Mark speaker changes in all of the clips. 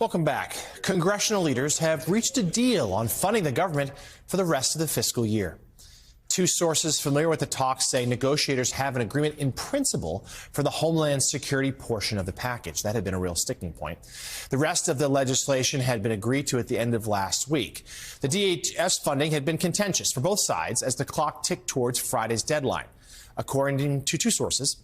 Speaker 1: Welcome back. Congressional leaders have reached a deal on funding the government for the rest of the fiscal year. Two sources familiar with the talks say negotiators have an agreement in principle for the Homeland Security portion of the package. That had been a real sticking point. The rest of the legislation had been agreed to at the end of last week. The DHS funding had been contentious for both sides as the clock ticked towards Friday's deadline. According to two sources,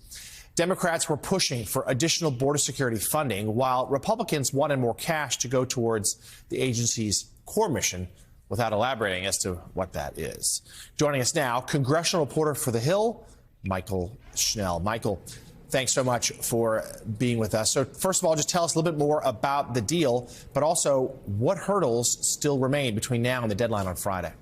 Speaker 1: Democrats were pushing for additional border security funding, while Republicans wanted more cash to go towards the agency's core mission, without elaborating as to what that is. Joining us now, congressional reporter for The Hill, Michael Schnell. Michael, thanks so much for being with us. So first of all, just tell us a little bit more about the deal, but also what hurdles still remain between now and the deadline on Friday.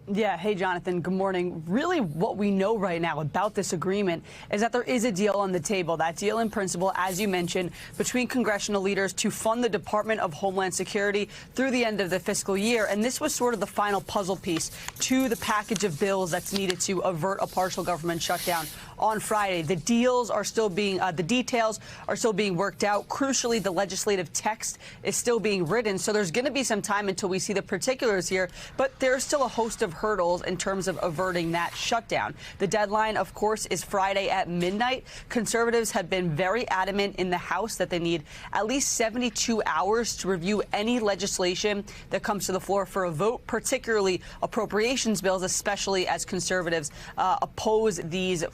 Speaker 2: Yeah. Hey, Jonathan. Good morning. Really, what we know right now about this agreement is that there is a deal on the table. That deal in principle, as you mentioned, between congressional leaders to fund the Department of Homeland Security through the end of the fiscal year. And this was sort of the final puzzle piece to the package of bills that's needed to avert a partial government shutdown on Friday. The deals are still being, the details are still being worked out. Crucially, the legislative text is still being written. So there's going to be some time until we see the particulars here. But there's still a host of hurdles in terms of averting that shutdown. The deadline, of course, is Friday at midnight. Conservatives have been very adamant in the House that they need at least 72 hours to review any legislation that comes to the floor for a vote, particularly appropriations bills, especially as conservatives oppose these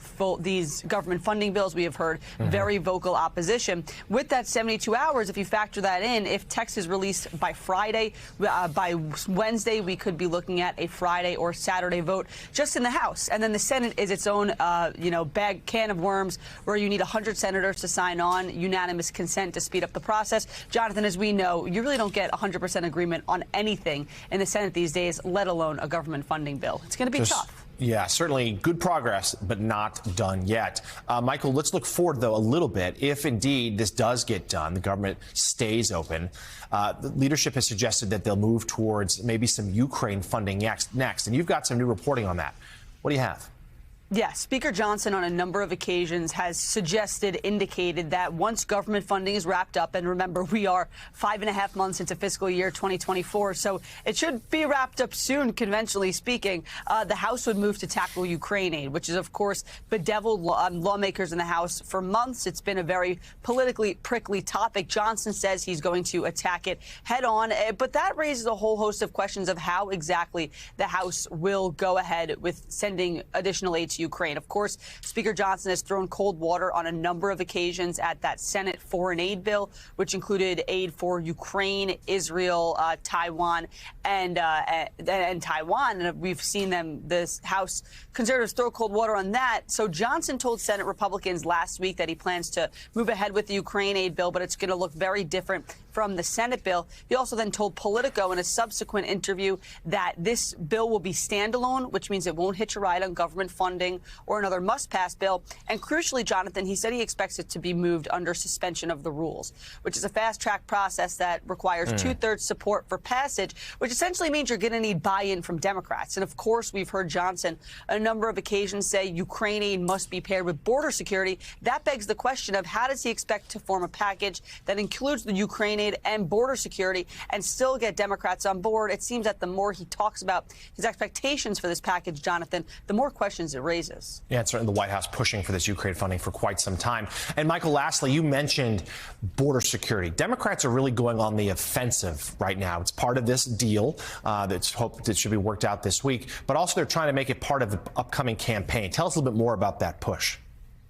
Speaker 2: government funding bills. We have heard very vocal opposition. With that 72 hours, if you factor that in, if text is released by Friday, by Wednesday, we could be looking at a Friday or Saturday vote just in the House. And then the Senate is its own, can of worms where you need 100 senators to sign on unanimous consent to speed up the process. Jonathan, as we know, you really don't get 100% agreement on anything in the Senate these days, let alone a government funding bill. It's going to be tough.
Speaker 1: Yeah, certainly good progress, but not done yet. Michael, let's look forward, though, a little bit. If indeed this does get done, the government stays open, the leadership has suggested that they'll move towards maybe some Ukraine funding next. And you've got some new reporting on that. What do you have?
Speaker 2: Yeah, Speaker Johnson on a number of occasions has indicated that once government funding is wrapped up, and remember, we are 5.5 months into fiscal year 2024, so it should be wrapped up soon, conventionally speaking, the House would move to tackle Ukraine aid, which is, of course, bedeviled lawmakers in the House for months. It's been a very politically prickly topic. Johnson says he's going to attack it head on, but that raises a whole host of questions of how exactly the House will go ahead with sending additional aid to Ukraine. Of course, Speaker Johnson has thrown cold water on a number of occasions at that Senate foreign aid bill, which included aid for Ukraine, Israel, Taiwan, and Taiwan. And we've seen the House conservatives throw cold water on that. So Johnson told Senate Republicans last week that he plans to move ahead with the Ukraine aid bill, but it's going to look very different from the Senate bill. He also then told Politico in a subsequent interview that this bill will be standalone, which means it won't hitch a ride on government funding or another must-pass bill. And crucially, Jonathan, he said he expects it to be moved under suspension of the rules, which is a fast-track process that requires two-thirds support for passage, which essentially means you're going to need buy-in from Democrats. And of course, we've heard Johnson on a number of occasions say Ukraine aid must be paired with border security. That begs the question of how does he expect to form a package that includes the Ukraine aid and border security and still get Democrats on board? It seems that the more he talks about his expectations for this package, Jonathan, the more questions it raises.
Speaker 1: Yeah, it's certainly the White House pushing for this Ukraine funding for quite some time. And Michael, lastly, you mentioned border security. Democrats are really going on the offensive right now. It's part of this deal that's hoped it should be worked out this week, but also they're trying to make it part of the upcoming campaign. Tell us a little bit more about that push.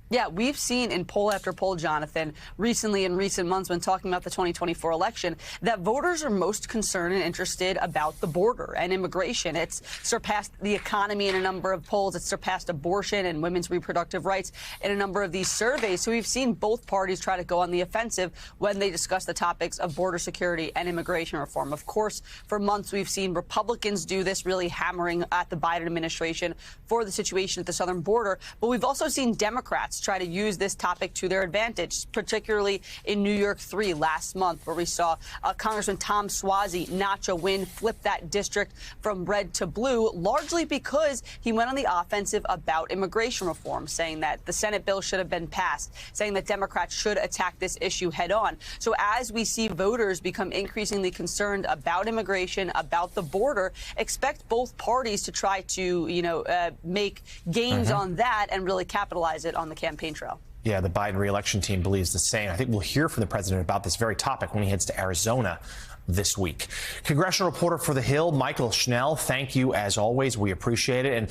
Speaker 2: Yeah, we've seen in poll after poll, Jonathan, recently in recent months when talking about the 2024 election, that voters are most concerned and interested about the border and immigration. It's surpassed the economy in a number of polls. It's surpassed abortion and women's reproductive rights in a number of these surveys. So we've seen both parties try to go on the offensive when they discuss the topics of border security and immigration reform. Of course, for months, we've seen Republicans do this, really hammering at the Biden administration for the situation at the southern border. But we've also seen Democrats try to use this topic to their advantage, particularly in New York 3 last month, where we saw Congressman Tom Suozzi notch a win, flip that district from red to blue, largely because he went on the offensive about immigration reform, saying that the Senate bill should have been passed, saying that Democrats should attack this issue head on. So as we see voters become increasingly concerned about immigration, about the border, expect both parties to try to, make gains on that and really capitalize it on the campaign trail.
Speaker 1: Yeah, the Biden re-election team believes the same. I think we'll hear from the president about this very topic when he heads to Arizona this week. Congressional reporter for The Hill, Michael Schnell, thank you as always. We appreciate it. And